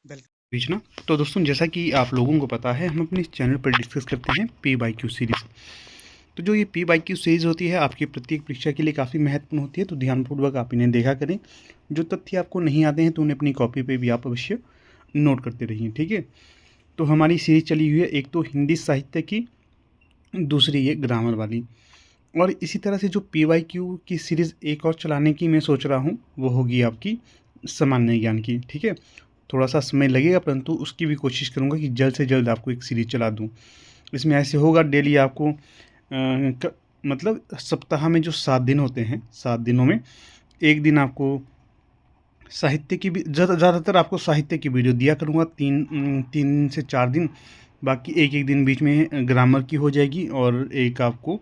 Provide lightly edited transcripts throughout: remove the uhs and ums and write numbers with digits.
भेजना। तो दोस्तों, जैसा कि आप लोगों को पता है, हम अपने इस चैनल पर डिस्कस करते हैं पी बाई क्यू सीरीज़। तो जो ये पी बाई क्यू सीरीज़ होती है, आपकी प्रत्येक परीक्षा के लिए काफ़ी महत्वपूर्ण होती है, तो ध्यानपूर्वक आप इन्हें देखा करें। जो तथ्य आपको नहीं आते हैं तो उन्हें अपनी कॉपी पे भी आप अवश्य नोट करते रहिए, ठीक है। तो हमारी सीरीज चली हुई है, एक तो हिंदी साहित्य की, दूसरी ये ग्रामर वाली। और इसी तरह से जो पी वाई क्यू की सीरीज़ एक और चलाने की मैं सोच रहा हूँ, वो होगी आपकी सामान्य ज्ञान की, ठीक है। थोड़ा सा समय लगेगा, परंतु उसकी भी कोशिश करूँगा कि जल्द से जल्द आपको एक सीरीज़ चला दूँ। इसमें ऐसे होगा, डेली आपको मतलब सप्ताह में जो 7 दिन होते हैं, 7 दिनों में एक दिन आपको साहित्य की भी ज़्यादातर आपको साहित्य की वीडियो दिया करूँगा, 3 से 4 दिन। बाकी एक दिन बीच में ग्रामर की हो जाएगी और एक आपको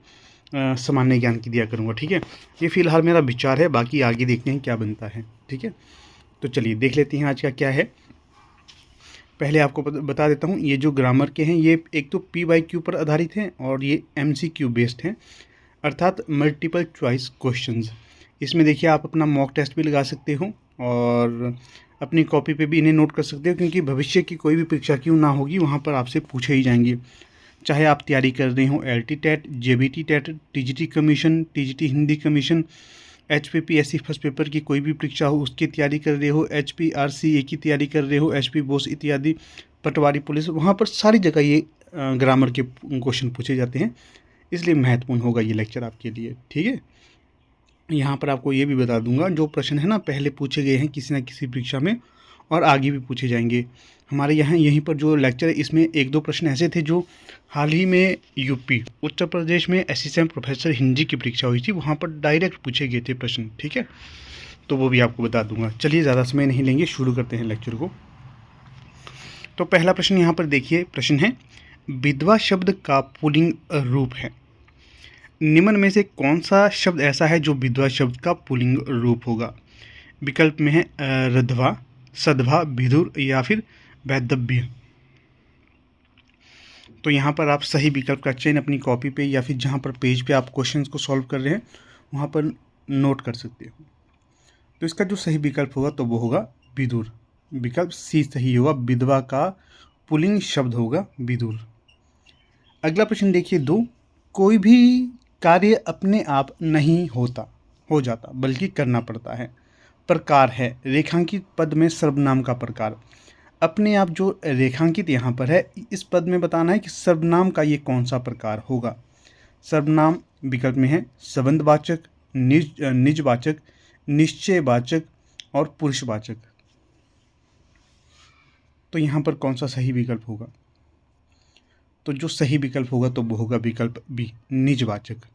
सामान्य ज्ञान की दिया करूँगा, ठीक है। ये फ़िलहाल मेरा विचार है, बाकी आगे देखते हैं क्या बनता है, ठीक है। तो चलिए देख लेते हैं आज का क्या है। पहले आपको बता देता हूँ, ये जो ग्रामर के हैं, ये एक तो पी वाई क्यू पर आधारित हैं और ये MCQ बेस्ड हैं, अर्थात मल्टीपल चॉइस क्वेश्चंस। इसमें देखिए, आप अपना मॉक टेस्ट भी लगा सकते हो और अपनी कॉपी पे भी इन्हें नोट कर सकते हो, क्योंकि भविष्य की कोई भी परीक्षा क्यों ना होगी, वहाँ पर आपसे पूछे ही जाएंगे। चाहे आप तैयारी कर रहे हो LT TET, JBT TET, TGT commission, TGT Hindi commission, HPPSC first paper की कोई भी परीक्षा हो उसकी तैयारी कर रहे हो, HPRCA की तैयारी कर रहे हो, HP बोस इत्यादि, पटवारी पुलिस, वहाँ पर सारी जगह ये ग्रामर के क्वेश्चन पूछे जाते हैं। इसलिए महत्वपूर्ण होगा ये लेक्चर आपके लिए, ठीक है। यहाँ पर आपको ये भी बता दूंगा, जो प्रश्न है ना, पहले पूछे गए हैं किसी न किसी परीक्षा में और आगे भी पूछे जाएंगे। हमारे यहाँ यहीं पर जो लेक्चर है, इसमें 1-2 प्रश्न ऐसे थे जो हाल ही में यूपी उत्तर प्रदेश में असिस्टेंट प्रोफेसर हिंदी की परीक्षा हुई थी, वहाँ पर डायरेक्ट पूछे गए थे प्रश्न, ठीक है। तो वो भी आपको बता दूंगा। चलिए, ज़्यादा समय नहीं लेंगे, शुरू करते हैं लेक्चर को। तो पहला प्रश्न यहाँ पर देखिए, प्रश्न है, विधवा शब्द का पुल्लिंग रूप है। निम्न में से कौन सा शब्द ऐसा है जो विधवा शब्द का पुल्लिंग रूप होगा? विकल्प में है रधवा, सधवा, विधुर या फिर वैधव्य। तो यहाँ पर आप सही विकल्प का चयन अपनी कॉपी पे या फिर जहाँ पर पेज पे आप क्वेश्चंस को सॉल्व कर रहे हैं वहाँ पर नोट कर सकते हो। तो इसका जो सही विकल्प होगा तो वो होगा विधुर। विकल्प सी सही होगा, विधवा का पुल्लिंग शब्द होगा विधुर। अगला प्रश्न देखिए, 2, कोई भी कार्य अपने आप नहीं हो जाता बल्कि करना पड़ता है। प्रकार है, रेखांकित पद में सर्वनाम का प्रकार। अपने आप जो रेखांकित यहाँ पर है, इस पद में बताना है कि सर्वनाम का ये कौन सा प्रकार होगा। सर्वनाम विकल्प में है संबंधवाचक, निजवाचक, निश्चयवाचक और पुरुषवाचक। तो यहाँ पर कौन सा सही विकल्प होगा? तो जो सही विकल्प होगा तो वो होगा विकल्प बी, निजवाचक।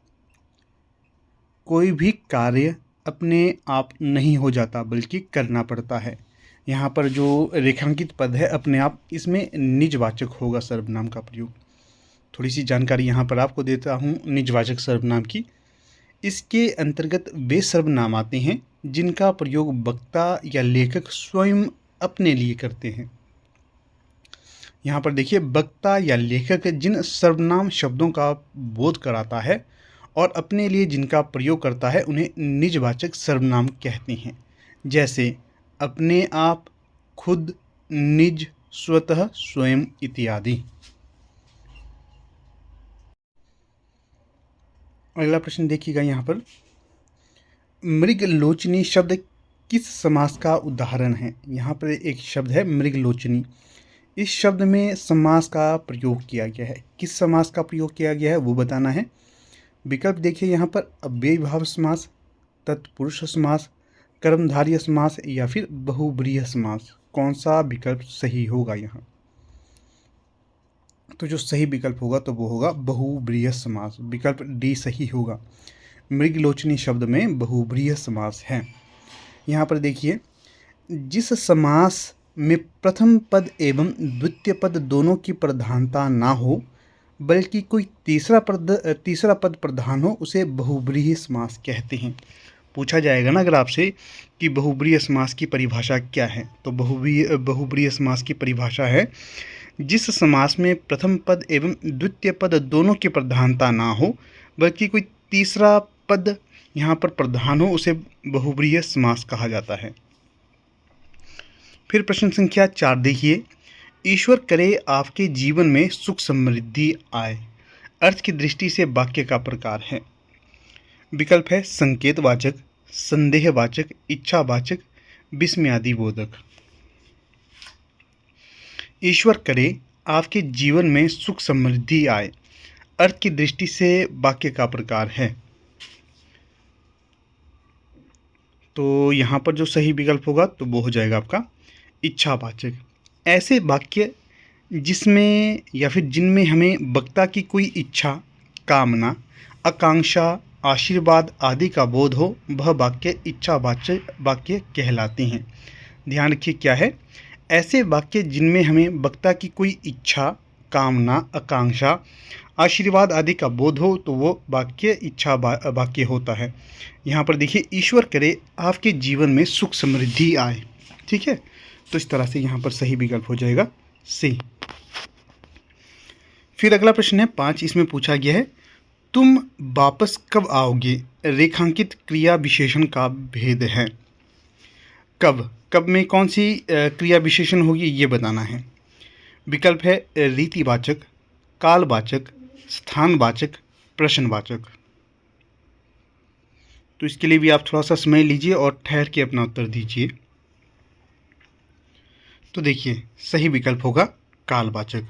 कोई भी कार्य अपने आप नहीं हो जाता बल्कि करना पड़ता है। यहाँ पर जो रेखांकित पद है अपने आप, इसमें निजवाचक होगा सर्वनाम का प्रयोग। थोड़ी सी जानकारी यहाँ पर आपको देता हूँ निजवाचक सर्वनाम की। इसके अंतर्गत वे सर्वनाम आते हैं जिनका प्रयोग वक्ता या लेखक स्वयं अपने लिए करते हैं। यहाँ पर देखिए, वक्ता या लेखक जिन सर्वनाम शब्दों का बोध कराता है और अपने लिए जिनका प्रयोग करता है उन्हें निजवाचक सर्वनाम कहते हैं। जैसे अपने आप, खुद, निज, स्वतः, स्वयं इत्यादि। अगला प्रश्न देखिएगा, यहाँ पर मृगलोचनी शब्द किस समास का उदाहरण है? यहाँ पर एक शब्द है मृगलोचनी। इस शब्द में समास का प्रयोग किया गया है। किस समास का प्रयोग किया गया है वो बताना है। विकल्प देखिए यहाँ पर, अव्ययीभाव समास, तत्पुरुष समास, कर्मधारय समास या फिर बहुब्रीहि समास। कौन सा विकल्प सही होगा यहाँ? तो जो सही विकल्प होगा तो वो होगा बहुब्रीहि समास। विकल्प डी सही होगा। मृगलोचनी शब्द में बहुब्रीहि समास है। यहाँ पर देखिए, जिस समास में प्रथम पद एवं द्वितीय पद दोनों की प्रधानता ना हो बल्कि कोई तीसरा पद प्रधान हो, उसे बहुब्रीहि समास कहते हैं। पूछा जाएगा ना अगर आपसे कि बहुब्रीहि समास की परिभाषा क्या है, तो बहुब्रीहि समास की परिभाषा है, जिस समास में प्रथम पद एवं द्वितीय पद दोनों की प्रधानता ना हो बल्कि कोई तीसरा पद यहाँ पर प्रधान हो, उसे बहुब्रीहि समास कहा जाता है। फिर प्रश्न संख्या 4 देखिए, ईश्वर करे आपके जीवन में सुख समृद्धि आए, अर्थ की दृष्टि से वाक्य का प्रकार है। विकल्प है संकेतवाचक, संदेहवाचक, इच्छावाचक, विस्मयादिबोधक। ईश्वर करे आपके जीवन में सुख समृद्धि आए, अर्थ की दृष्टि से वाक्य का प्रकार है। तो यहाँ पर जो सही विकल्प होगा तो वो हो जाएगा आपका इच्छावाचक। ऐसे वाक्य जिसमें या फिर जिनमें हमें वक्ता की कोई इच्छा, कामना, आकांक्षा, आशीर्वाद आदि का बोध हो, वह वाक्य इच्छावाचक वाक्य कहलाते हैं। ध्यान रखिए क्या है, ऐसे वाक्य जिनमें हमें वक्ता की कोई इच्छा, कामना, आकांक्षा, आशीर्वाद आदि का बोध हो तो वो वाक्य इच्छा वाक्य होता है। यहाँ पर देखिए, ईश्वर करे आपके जीवन में सुख समृद्धि आए, ठीक है। तो इस तरह से यहाँ पर सही विकल्प हो जाएगा सी। फिर अगला प्रश्न है 5, इसमें पूछा गया है तुम वापस कब आओगे, रेखांकित क्रिया विशेषण का भेद है। कब में कौन सी क्रिया विशेषण होगी ये बताना है। विकल्प है रीतिवाचक, कालवाचक, स्थानवाचक, प्रश्नवाचक। तो इसके लिए भी आप थोड़ा सा समय लीजिए और ठहर के अपना उत्तर दीजिए। तो देखिए, सही विकल्प होगा कालवाचक।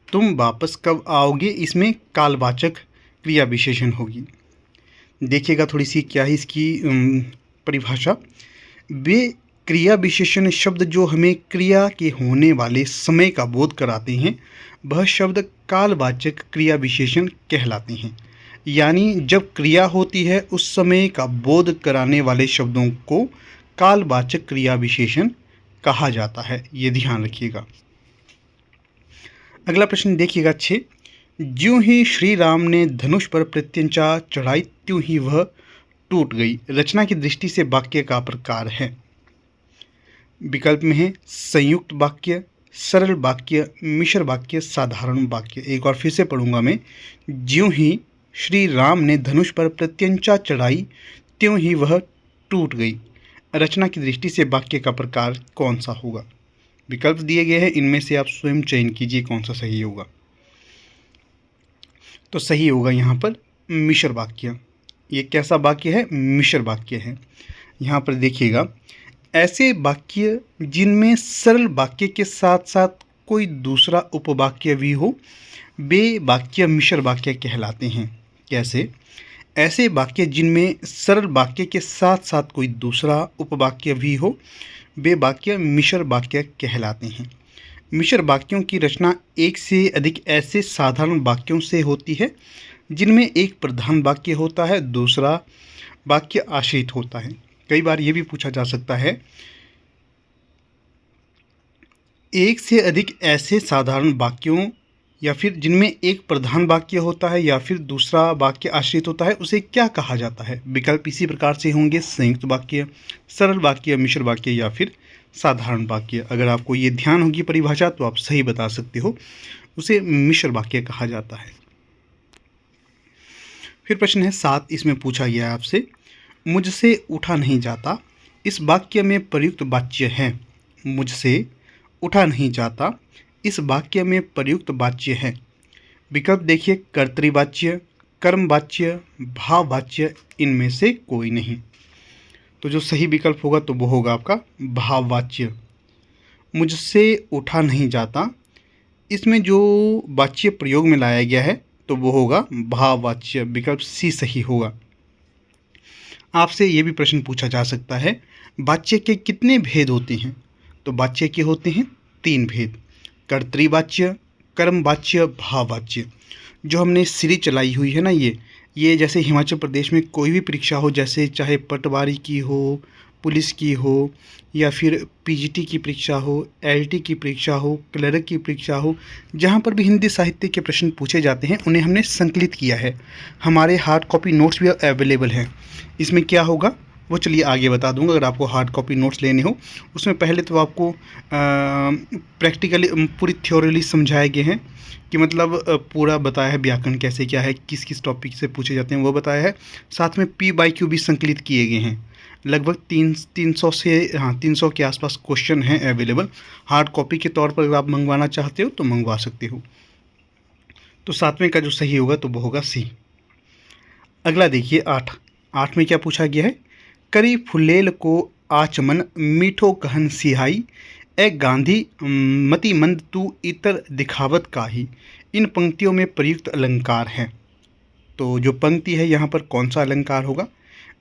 तुम वापस कब आओगे, इसमें कालवाचक क्रिया विशेषण होगी। देखिएगा थोड़ी सी क्या है इसकी परिभाषा। वे क्रिया विशेषण शब्द जो हमें क्रिया के होने वाले समय का बोध कराते हैं, वह शब्द कालवाचक क्रिया विशेषण कहलाते हैं। यानी जब क्रिया होती है उस समय का बोध कराने वाले शब्दों को कालवाचक क्रिया विशेषण कहा जाता है, ये ध्यान रखिएगा। अगला प्रश्न देखिएगा 6, ज्यों ही श्री राम ने धनुष पर प्रत्यंचा चढ़ाई त्यों ही वह टूट गई, रचना की दृष्टि से वाक्य का प्रकार है। विकल्प में है संयुक्त वाक्य, सरल वाक्य, मिश्र वाक्य, साधारण वाक्य। एक बार फिर से पढ़ूंगा मैं। ज्यों ही श्री राम ने धनुष पर प्रत्यंचा चढ़ाई त्यों ही वह टूट गई, रचना की दृष्टि से वाक्य का प्रकार कौन सा होगा। विकल्प दिए गए हैं, इनमें से आप स्वयं चयन कीजिए कौन सा सही होगा। तो सही होगा यहाँ पर मिश्र वाक्य। ये कैसा वाक्य है, मिश्र वाक्य है। यहाँ पर देखिएगा, ऐसे वाक्य जिनमें सरल वाक्य के साथ साथ कोई दूसरा उपवाक्य भी हो, वे वाक्य मिश्र वाक्य कहलाते हैं। कैसे? ऐसे वाक्य जिनमें सरल वाक्य के साथ साथ कोई दूसरा उपवाक्य भी हो, वे वाक्य मिश्र वाक्य कहलाते हैं। मिश्र वाक्यों की रचना एक से अधिक ऐसे साधारण वाक्यों से होती है जिनमें एक प्रधान वाक्य होता है, दूसरा वाक्य आश्रित होता है। कई बार ये भी पूछा जा सकता है, एक से अधिक ऐसे साधारण वाक्यों या फिर जिनमें एक प्रधान वाक्य होता है या फिर दूसरा वाक्य आश्रित होता है, उसे क्या कहा जाता है। विकल्प इसी प्रकार से होंगे, संयुक्त वाक्य, सरल वाक्य, मिश्र वाक्य या फिर साधारण वाक्य। अगर आपको ये ध्यान होगी परिभाषा तो आप सही बता सकते हो, उसे मिश्र वाक्य कहा जाता है। फिर प्रश्न है 7, इसमें पूछा गया है आपसे, मुझसे उठा नहीं जाता, इस वाक्य में प्रयुक्त वाच्य है। मुझसे उठा नहीं जाता, इस वाक्य में प्रयुक्त वाच्य है। विकल्प देखिए, कर्तृवाच्य, कर्मवाच्य, भाववाच्य, इनमें से कोई नहीं। तो जो सही विकल्प होगा तो वो होगा आपका भाववाच्य। मुझसे उठा नहीं जाता, इसमें जो वाच्य प्रयोग में लाया गया है तो वो होगा भाववाच्य। विकल्प सी सही होगा। आपसे ये भी प्रश्न पूछा जा सकता है, वाच्य के कितने भेद होते हैं। तो वाच्य के होते हैं 3 भेद, कर्तृवाच्य, कर्मवाच्य, भाववाच्य। जो हमने सीरीज चलाई हुई है ना, ये जैसे हिमाचल प्रदेश में कोई भी परीक्षा हो, जैसे चाहे पटवारी की हो, पुलिस की हो, या फिर पीजीटी की परीक्षा हो, एलटी की परीक्षा हो, क्लर्क की परीक्षा हो, जहाँ पर भी हिंदी साहित्य के प्रश्न पूछे जाते हैं उन्हें हमने संकलित किया है। हमारे हार्ड कॉपी नोट्स भी अवेलेबल हैं। इसमें क्या होगा वो चलिए आगे बता दूंगा। अगर आपको हार्ड कॉपी नोट्स लेने हो, उसमें पहले तो आपको प्रैक्टिकली पूरी थ्योरली समझाए गए हैं कि मतलब पूरा बताया है, व्याकरण कैसे क्या है, किस किस टॉपिक से पूछे जाते हैं वो बताया है। साथ में P/Q भी संकलित किए गए हैं। लगभग 300 से 300 के आसपास क्वेश्चन हैं अवेलेबल। हार्ड कॉपी के तौर पर अगर आप मंगवाना चाहते हो तो मंगवा सकते हो। तो 7वें का जो सही होगा तो वो होगा सी। अगला देखिए 8 में क्या पूछा गया है, करी फुलेल को आचमन मीठो कहन सिहाई, ए गांधी मति मंद तू इतर दिखावत काहि। इन पंक्तियों में प्रयुक्त अलंकार हैं। तो जो पंक्ति है यहाँ पर कौन सा अलंकार होगा?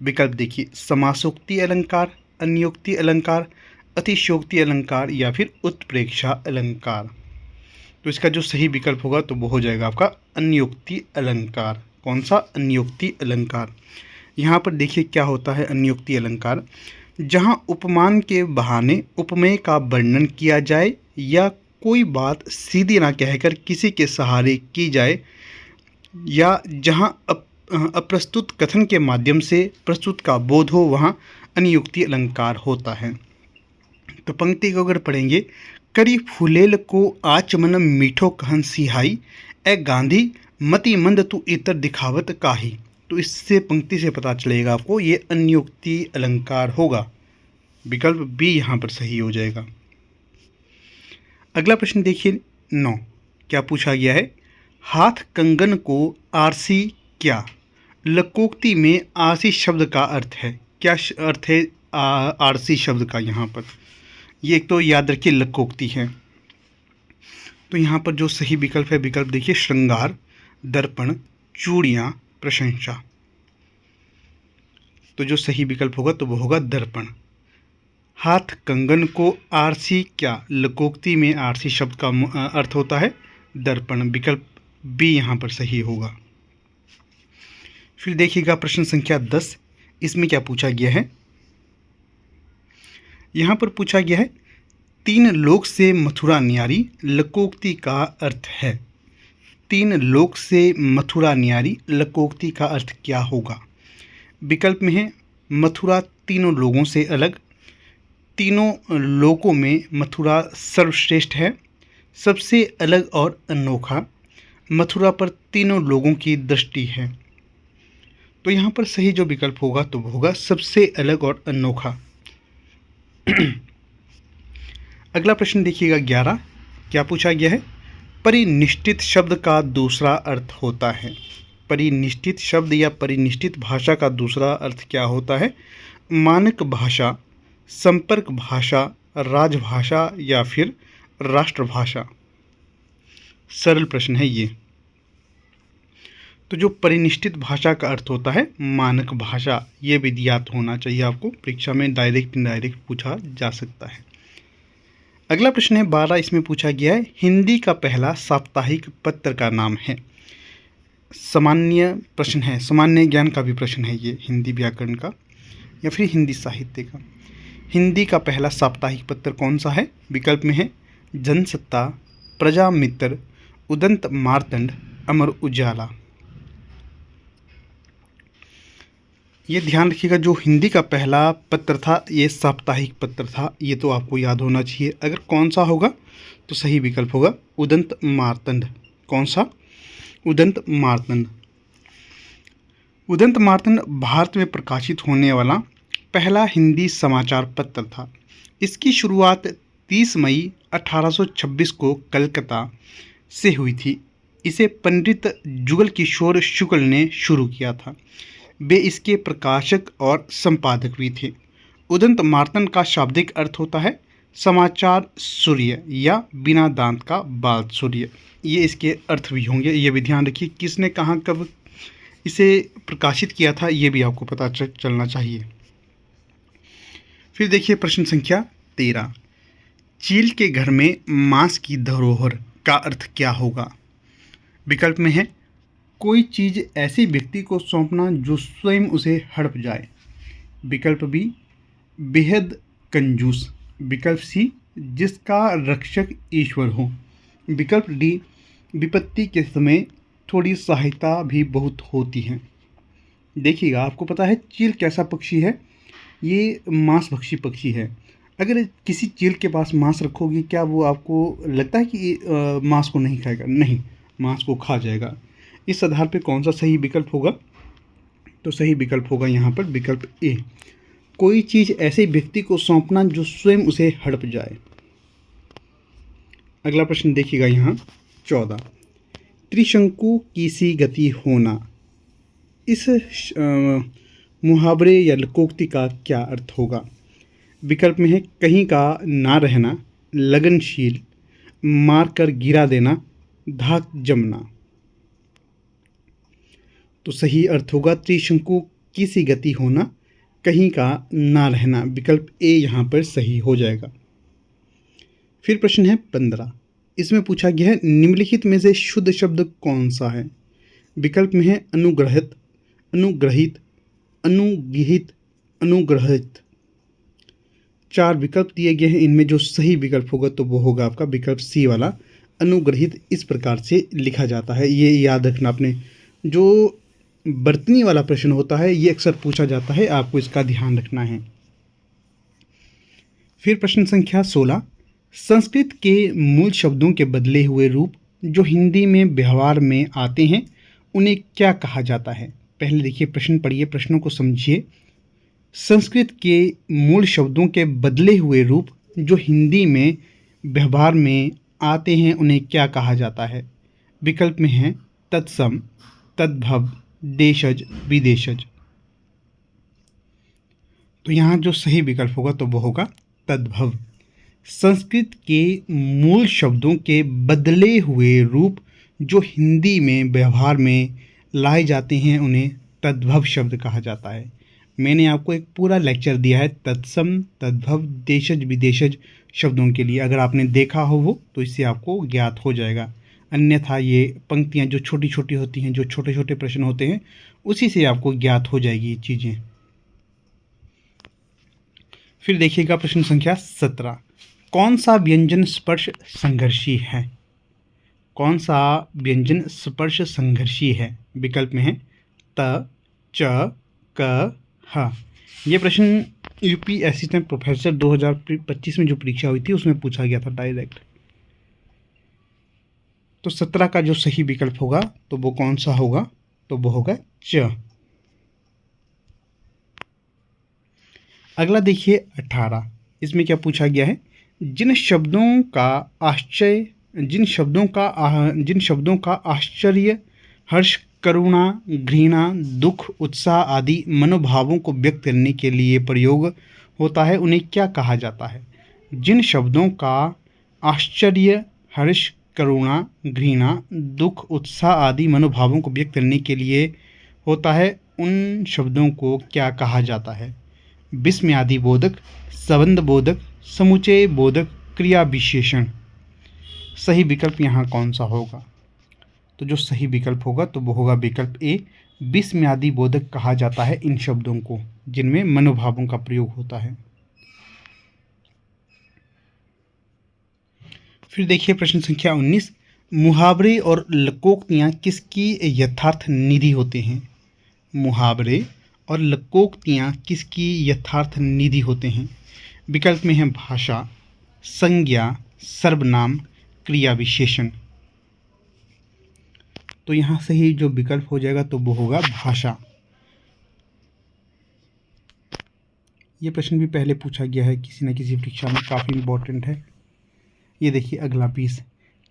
विकल्प देखिए, समासोक्ति अलंकार, अन्योक्ति अलंकार, अतिशयोक्ति अलंकार या फिर उत्प्रेक्षा अलंकार। तो इसका जो सही विकल्प होगा तो वो हो जाएगा आपका अन्योक्ति अलंकार। कौन सा? अन्योक्ति अलंकार। यहाँ पर देखिए क्या होता है अन्योक्ति अलंकार, जहाँ उपमान के बहाने उपमेय का वर्णन किया जाए या कोई बात सीधी ना कहकर किसी के सहारे की जाए, या जहाँ अप्रस्तुत कथन के माध्यम से प्रस्तुत का बोध हो, वहाँ अन्योक्ति अलंकार होता है। तो पंक्ति को अगर पढ़ेंगे, करी फुलेल को आचमन मीठो कहन सिहाई, ए गांधी मति मंद तू इतर दिखावत काहि। तो इससे पंक्ति से पता चलेगा आपको ये अन्योक्ति अलंकार होगा। विकल्प बी यहाँ पर सही हो जाएगा। अगला प्रश्न देखिए 9, क्या पूछा गया है, हाथ कंगन को आरसी क्या। लकोक्ति में आरसी शब्द का अर्थ है, क्या अर्थ है आरसी शब्द का? यहाँ पर ये एक तो याद रखिए लकोक्ति है। तो यहाँ पर जो सही विकल्प है, विकल्प देखिए श्रृंगार, दर्पण, चूड़ियाँ, प्रशंसा। तो जो सही विकल्प होगा तो वो होगा दर्पण। हाथ कंगन को आरसी क्या, लकोक्ति में आरसी शब्द का अर्थ होता है दर्पण। विकल्प बी यहाँ पर सही होगा। फिर देखिएगा प्रश्न संख्या 10, इसमें क्या पूछा गया है, यहाँ पर पूछा गया है, 3 लोक से मथुरा न्यारी, लकोक्ति का अर्थ है। 3 लोक से मथुरा न्यारी, लकोक्ति का अर्थ क्या होगा? विकल्प में है मथुरा तीनों लोगों से अलग, तीनों लोकों में मथुरा सर्वश्रेष्ठ है, सबसे अलग और अनोखा, मथुरा पर तीनों लोगों की दृष्टि है। तो यहाँ पर सही जो विकल्प होगा तो वो होगा सबसे अलग और अनोखा। अगला प्रश्न देखिएगा 11, क्या पूछा गया है, परिनिष्ठित शब्द का दूसरा अर्थ होता है। परिनिष्ठित शब्द या परिनिष्ठित भाषा का दूसरा अर्थ क्या होता है? मानक भाषा, संपर्क भाषा, राजभाषा या फिर राष्ट्रभाषा। सरल प्रश्न है ये। तो जो परिनिष्ठित भाषा का अर्थ होता है मानक भाषा, ये भी ज्ञात होना चाहिए आपको, परीक्षा में डायरेक्ट इनडायरेक्ट पूछा जा सकता है। अगला प्रश्न है 12, इसमें पूछा गया है, हिंदी का पहला साप्ताहिक पत्र का नाम है। सामान्य प्रश्न है, सामान्य ज्ञान का भी प्रश्न है ये, हिंदी व्याकरण का या फिर हिंदी साहित्य का। हिंदी का पहला साप्ताहिक पत्र कौन सा है? विकल्प में है जनसत्ता, प्रजामित्र, उदंत मार्तंड, अमर उजाला। ये ध्यान रखिएगा, जो हिंदी का पहला पत्र था ये साप्ताहिक पत्र था, ये तो आपको याद होना चाहिए। अगर कौन सा होगा तो सही विकल्प होगा उदंत मार्तंड। कौन सा? उदंत मार्तंड। उदंत मार्तंड भारत में प्रकाशित होने वाला पहला हिंदी समाचार पत्र था। इसकी शुरुआत 30 मई 1826 को कलकत्ता से हुई थी। इसे पंडित जुगल किशोर शुक्ल ने शुरू किया था। वे इसके प्रकाशक और संपादक भी थे। उदंत मार्तंड का शाब्दिक अर्थ होता है समाचार सूर्य या बिना दांत का बाल सूर्य। ये इसके अर्थ भी होंगे, ये भी ध्यान रखिए। किसने कहाँ कब इसे प्रकाशित किया था ये भी आपको पता चलना चाहिए। फिर देखिए प्रश्न संख्या 13, चील के घर में मांस की धरोहर का अर्थ क्या होगा? विकल्प में है कोई चीज़ ऐसे व्यक्ति को सौंपना जो स्वयं उसे हड़प जाए। विकल्प बी बेहद कंजूस। विकल्प सी जिसका रक्षक ईश्वर हो। विकल्प डी विपत्ति के समय थोड़ी सहायता भी बहुत होती है। देखिएगा, आपको पता है चील कैसा पक्षी है? ये मांसभक्षी पक्षी है। अगर किसी चील के पास मांस रखोगे, क्या वो आपको लगता है कि मांस को नहीं खाएगा? नहीं, मांस को खा जाएगा। इस आधार पे कौन सा सही विकल्प होगा? तो सही विकल्प होगा यहाँ पर विकल्प ए, कोई चीज़ ऐसे व्यक्ति को सौंपना जो स्वयं उसे हड़प जाए। अगला प्रश्न देखिएगा यहाँ 14। त्रिशंकु की सी गति होना, इस मुहावरे या लोकोक्ति का क्या अर्थ होगा? विकल्प में है कहीं का ना रहना, लगनशील, मार कर गिरा देना, धाक जमना। तो सही अर्थ होगा त्रिशंकु की सी गति होना, कहीं का ना रहना। विकल्प ए यहाँ पर सही हो जाएगा। फिर प्रश्न है 15। इसमें पूछा गया है निम्नलिखित में से शुद्ध शब्द कौन सा है? विकल्प में है अनुग्रहित, अनुग्रहित, अनुगिहित, अनुग्रहित। 4 विकल्प दिए गए हैं, इनमें जो सही विकल्प होगा तो वो होगा आपका विकल्प सी वाला, अनुग्रहित। इस प्रकार से लिखा जाता है, ये याद रखना आपने। जो बर्तनी वाला प्रश्न होता है ये अक्सर पूछा जाता है, आपको इसका ध्यान रखना है। फिर प्रश्न संख्या 16। संस्कृत के मूल शब्दों के बदले हुए रूप जो हिंदी में व्यवहार में आते हैं उन्हें क्या कहा जाता है? पहले देखिए प्रश्न पढ़िए, प्रश्नों को समझिए। संस्कृत के मूल शब्दों के बदले हुए रूप जो हिंदी में व्यवहार में आते हैं उन्हें क्या कहा जाता है? विकल्प में है तत्सम, तद्भव, देशज, विदेशज। तो यहाँ जो सही विकल्प होगा तो वो होगा तद्भव। संस्कृत के मूल शब्दों के बदले हुए रूप जो हिंदी में व्यवहार में लाए जाते हैं उन्हें तद्भव शब्द कहा जाता है। मैंने आपको एक पूरा लेक्चर दिया है तत्सम, तद्भव, देशज, विदेशज शब्दों के लिए। अगर आपने देखा हो वो तो इससे आपको ज्ञात हो जाएगा। अन्यथा ये पंक्तियाँ जो छोटी छोटी होती हैं, जो छोटे छोटे प्रश्न होते हैं, उसी से आपको ज्ञात हो जाएगी ये चीज़ें। फिर देखिएगा प्रश्न संख्या 17। कौन सा व्यंजन स्पर्श संघर्षी है? कौन सा व्यंजन स्पर्श संघर्षी है? विकल्प में है त, च, क, ह। ये प्रश्न यूपी असिस्टेंट प्रोफेसर 2025 में जो परीक्षा हुई थी उसमें पूछा गया था डायरेक्ट। तो 17 का जो सही विकल्प होगा तो वो कौन सा होगा? तो वो होगा च। अगला देखिए 18। इसमें क्या पूछा गया है? जिन शब्दों का आश्चर्य, हर्ष, करुणा, घृणा, दुख, उत्साह आदि मनोभावों को व्यक्त करने के लिए प्रयोग होता है उन्हें क्या कहा जाता है? जिन शब्दों का आश्चर्य, हर्ष, करुणा, घृणा, दुख, उत्साह आदि मनोभावों को व्यक्त करने के लिए होता है उन शब्दों को क्या कहा जाता है? विस्मयादि बोधक, संबंध बोधक, समुच्चय बोधक, क्रिया विशेषण। सही विकल्प यहाँ कौन सा होगा? तो जो सही विकल्प होगा तो वो होगा विकल्प ए, विस्मयादि बोधक कहा जाता है इन शब्दों को जिनमें मनोभावों का प्रयोग होता है। फिर देखिए प्रश्न संख्या 19। मुहावरे और लोकोक्तियाँ किसकी यथार्थ निधि होते हैं? मुहावरे और लोकोक्तियाँ किसकी यथार्थ निधि होते हैं? विकल्प में है भाषा, संज्ञा, सर्वनाम, क्रिया विशेषण। तो यहाँ सही जो विकल्प हो जाएगा तो वो होगा भाषा। ये प्रश्न भी पहले पूछा गया है किसी न किसी परीक्षा में, काफ़ी इम्पोर्टेंट है। ये देखिए अगला पीस।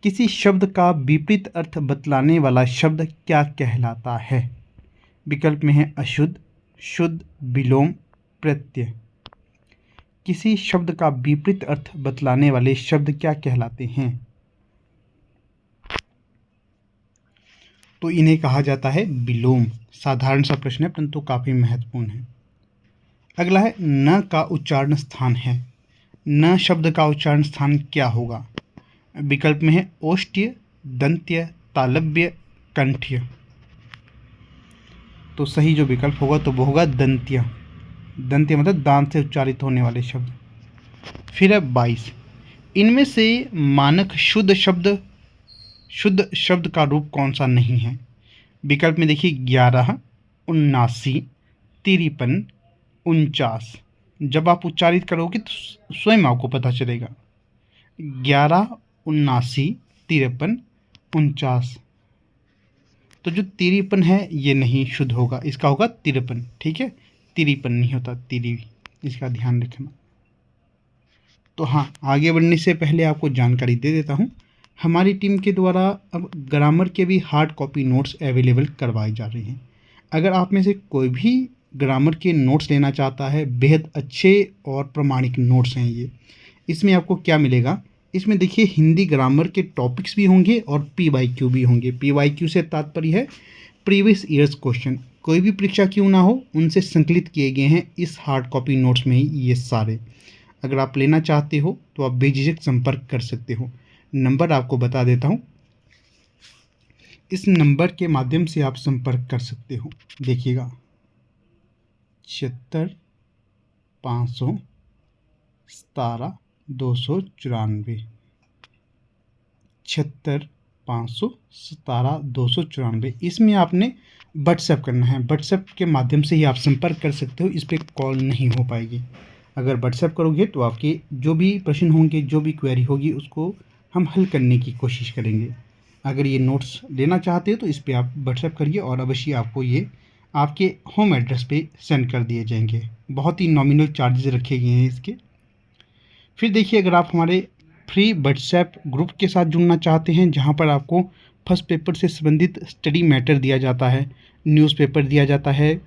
किसी शब्द का विपरीत अर्थ बतलाने वाला शब्द क्या कहलाता है? विकल्प में है अशुद्ध, शुद्ध, विलोम, प्रत्यय। किसी शब्द का विपरीत अर्थ बतलाने वाले शब्द क्या कहलाते हैं? तो इन्हें कहा जाता है विलोम। साधारण सा प्रश्न है परंतु काफ़ी महत्वपूर्ण है। अगला है न का उच्चारण स्थान है। न शब्द का उच्चारण स्थान क्या होगा? विकल्प में है ओष्ठ्य, दंत्य, तालव्य, कंठ्य। तो सही जो विकल्प होगा तो वो होगा दंत्य। दंत्य मतलब दांत से उच्चारित होने वाले शब्द। फिर है 22। इनमें से मानक शुद्ध शब्द का रूप कौन सा नहीं है? विकल्प में देखिए 11, 79, 53, 49। जब आप उच्चारित करोगे तो स्वयं आपको पता चलेगा। 11, 79, 53, 49। तो जो 53 है ये नहीं शुद्ध होगा, इसका होगा 53। ठीक है, 53 नहीं होता, तिरी इसका ध्यान रखना। तो हाँ, आगे बढ़ने से पहले आपको जानकारी दे देता हूँ, हमारी टीम के द्वारा अब ग्रामर के भी हार्ड कॉपी नोट्स अवेलेबल करवाए जा रहे हैं। अगर आप में से कोई भी ग्रामर के नोट्स लेना चाहता है, बेहद अच्छे और प्रामाणिक नोट्स हैं ये। इसमें आपको क्या मिलेगा, इसमें देखिए हिंदी ग्रामर के टॉपिक्स भी होंगे और PYQ भी होंगे। PYQ से तात्पर्य है प्रीवियस ईयर्स क्वेश्चन, कोई भी परीक्षा क्यों ना हो उनसे संकलित किए गए हैं इस हार्ड कॉपी नोट्स में ही ये सारे। अगर आप लेना चाहते हो तो आप बेझिझक संपर्क कर सकते हो। नंबर आपको बता देता हूँ, इस नंबर के माध्यम से आप संपर्क कर सकते हो। देखिएगा 76 517 294, 76 517 294। इसमें आपने व्हाट्सएप करना है, व्हाट्सएप के माध्यम से ही आप संपर्क कर सकते हो, इस पर कॉल नहीं हो पाएगी। अगर व्हाट्सएप करोगे तो आपके जो भी प्रश्न होंगे, जो भी क्वेरी होगी, उसको हम हल करने की कोशिश करेंगे। अगर ये नोट्स लेना चाहते हो तो इस पर आप व्हाट्सएप करिए और अवश्य आपको ये आपके होम एड्रेस पे सेंड कर दिए जाएंगे। बहुत ही नॉमिनल चार्जेस रखे गए हैं इसके। फिर देखिए, अगर आप हमारे फ्री व्हाट्सएप ग्रुप के साथ जुड़ना चाहते हैं, जहां पर आपको फर्स्ट पेपर से संबंधित स्टडी मैटर दिया जाता है, न्यूज़पेपर दिया जाता है,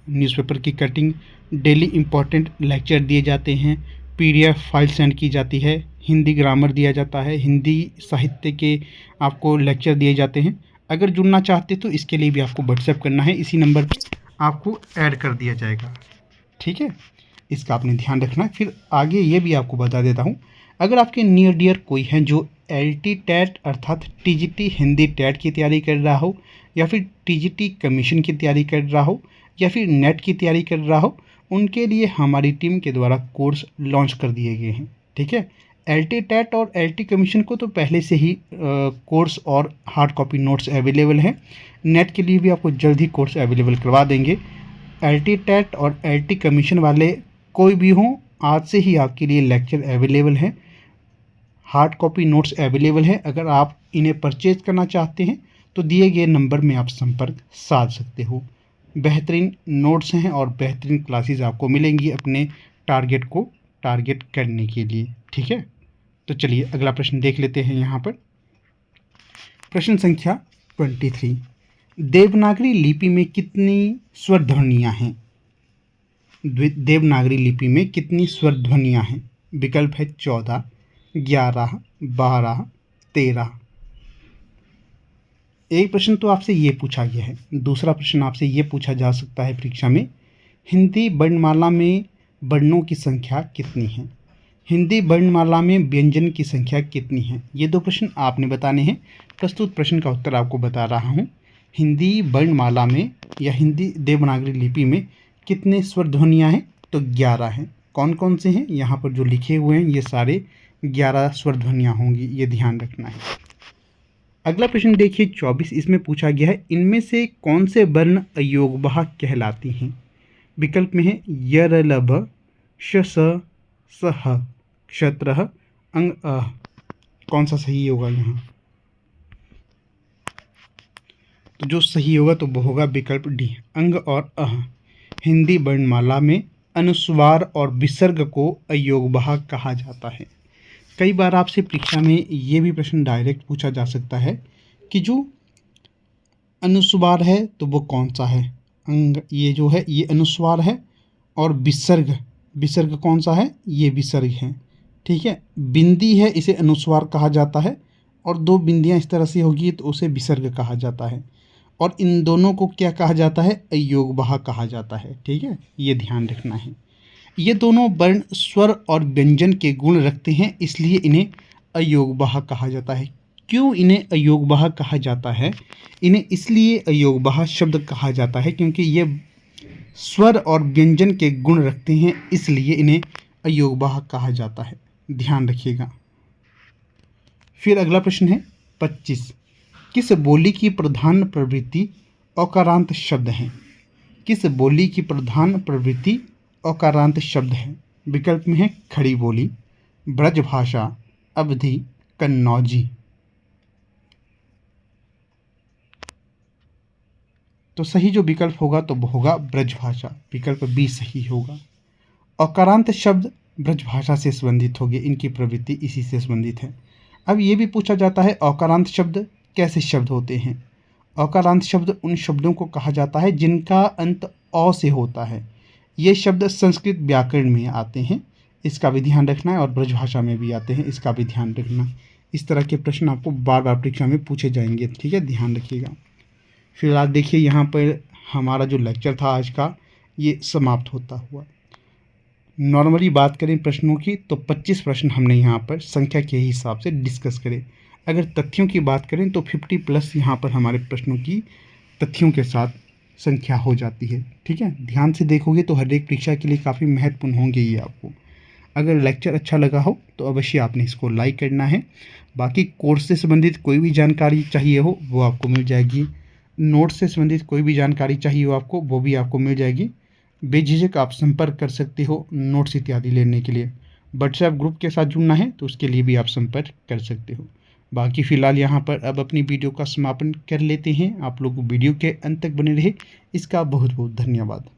न्यूज़पेपर की कटिंग, डेली इम्पॉर्टेंट लेक्चर दिए जाते हैं, PDF फाइल सेंड की जाती है, हिंदी ग्रामर दिया जाता है, हिंदी साहित्य के आपको लेक्चर दिए जाते हैं। अगर जुड़ना चाहते तो इसके लिए भी आपको व्हाट्सएप करना है, इसी नंबर पे आपको ऐड कर दिया जाएगा। ठीक है, इसका आपने ध्यान रखना है। फिर आगे ये भी आपको बता देता हूँ, अगर आपके नियर डियर कोई हैं जो LT टेट अर्थात TGT हिंदी टेट की तैयारी कर रहा हो, या फिर TGT कमीशन की तैयारी कर रहा हो, या फिर नेट की तैयारी कर रहा हो, उनके लिए हमारी टीम के द्वारा कोर्स लॉन्च कर दिए गए हैं। ठीक है, LT टेट और LT कमीशन को तो पहले से ही कोर्स और हार्ड कॉपी नोट्स अवेलेबल हैं। नेट के लिए भी आपको जल्द ही कोर्स अवेलेबल करवा देंगे। LT टेट और LT कमीशन वाले कोई भी हों, आज से ही आपके लिए लेक्चर अवेलेबल हैं, हार्ड कॉपी नोट्स अवेलेबल हैं। अगर आप इन्हें परचेज करना चाहते हैं तो दिए गए नंबर में आप संपर्क साध सकते हो। बेहतरीन नोट्स हैं और बेहतरीन क्लासेस आपको मिलेंगी अपने टारगेट को टारगेट करने के लिए। ठीक है, तो चलिए अगला प्रश्न देख लेते हैं। यहाँ पर प्रश्न संख्या 23, देवनागरी लिपि में कितनी स्वर ध्वनियाँ हैं? देवनागरी लिपि में कितनी स्वर ध्वनियाँ हैं? विकल्प है 14, 11, 12, 13। एक प्रश्न तो आपसे ये पूछा गया है, दूसरा प्रश्न आपसे ये पूछा जा सकता है परीक्षा में, हिंदी वर्णमाला में वर्णों की संख्या कितनी है? हिंदी वर्णमाला में व्यंजन की संख्या कितनी है? ये दो प्रश्न आपने बताने हैं। प्रस्तुत प्रश्न का उत्तर आपको बता रहा हूँ। हिंदी वर्णमाला में या हिंदी देवनागरी लिपि में कितने स्वर ध्वनियाँ हैं? तो 11 हैं। कौन कौन से हैं? यहाँ पर जो लिखे हुए हैं ये सारे 11 स्वर ध्वनियाँ होंगी, ये ध्यान रखना है। अगला प्रश्न देखिए 24, इसमें पूछा गया है, इनमें से कौन से वर्ण अयोगवाह कहलाती हैं? विकल्प में है य र ल भ श स स ह क्षत्र अंग अ। कौन सा सही होगा यहाँ? तो जो सही होगा तो वो होगा विकल्प डी, अंग और अह। हिंदी वर्णमाला में अनुस्वार और विसर्ग को अयोगवाह कहा जाता है। कई बार आपसे परीक्षा में ये भी प्रश्न डायरेक्ट पूछा जा सकता है कि जो अनुस्वार है तो वो कौन सा है? अंग ये जो है ये अनुस्वार है, और विसर्ग विसर्ग कौन सा है? ये विसर्ग है। ठीक है, बिंदी है इसे अनुस्वार कहा जाता है, और दो बिंदियां इस तरह से होगी तो उसे विसर्ग कहा जाता है, और इन दोनों को क्या कहा जाता है? अयोगवाह कहा जाता है। ठीक है, ये ध्यान रखना है। ये दोनों वर्ण स्वर और व्यंजन के गुण रखते हैं, इसलिए इन्हें अयोगवाह कहा जाता है। क्यों इन्हें अयोगवाह कहा जाता है? इन्हें इसलिए अयोगवाह शब्द कहा जाता है क्योंकि ये स्वर और व्यंजन के गुण रखते हैं, इसलिए इन्हें अयोगवाह कहा जाता है। ध्यान रखिएगा। फिर अगला प्रश्न है 25, किस बोली की प्रधान प्रवृत्ति अकारांत शब्द है? किस बोली की प्रधान प्रवृत्ति अकारांत शब्द है? विकल्प में है खड़ी बोली, ब्रजभाषा, अवधी, कन्नौजी। तो सही जो विकल्प होगा तो वो होगा ब्रजभाषा, विकल्प बी सही होगा। औकारांत शब्द ब्रजभाषा से संबंधित हो गए, इनकी प्रवृत्ति इसी से संबंधित है। अब ये भी पूछा जाता है औकारांत शब्द कैसे शब्द होते हैं। औकारांत शब्द उन शब्दों को कहा जाता है जिनका अंत अ से होता है। ये शब्द संस्कृत व्याकरण में आते हैं, इसका भी ध्यान रखना है, और ब्रजभाषा में भी आते हैं, इसका भी ध्यान रखना। इस तरह के प्रश्न आपको बार बार परीक्षा में पूछे जाएंगे, ठीक है, ध्यान रखिएगा। फिलहाल देखिए यहाँ पर हमारा जो लेक्चर था आज का ये समाप्त होता हुआ। नॉर्मली बात करें प्रश्नों की तो 25 प्रश्न हमने यहाँ पर संख्या के हिसाब से डिस्कस करें। अगर तथ्यों की बात करें तो 50+ यहाँ पर हमारे प्रश्नों की तथ्यों के साथ संख्या हो जाती है, ठीक है। ध्यान से देखोगे तो हर एक परीक्षा के लिए काफ़ी महत्वपूर्ण होंगे ये आपको। अगर लेक्चर अच्छा लगा हो तो अवश्य आपने इसको लाइक करना है। बाकी कोर्स से संबंधित कोई भी जानकारी चाहिए हो वो आपको मिल जाएगी। नोट्स से संबंधित कोई भी जानकारी चाहिए हो आपको वो भी आपको मिल जाएगी। बेझिझक आप संपर्क कर सकते हो नोट्स इत्यादि लेने के लिए। व्हाट्सएप ग्रुप के साथ जुड़ना है तो उसके लिए भी आप संपर्क कर सकते हो। बाकी फ़िलहाल यहाँ पर अब अपनी वीडियो का समापन कर लेते हैं। आप लोग वीडियो के अंत तक बने रहे इसका बहुत बहुत धन्यवाद।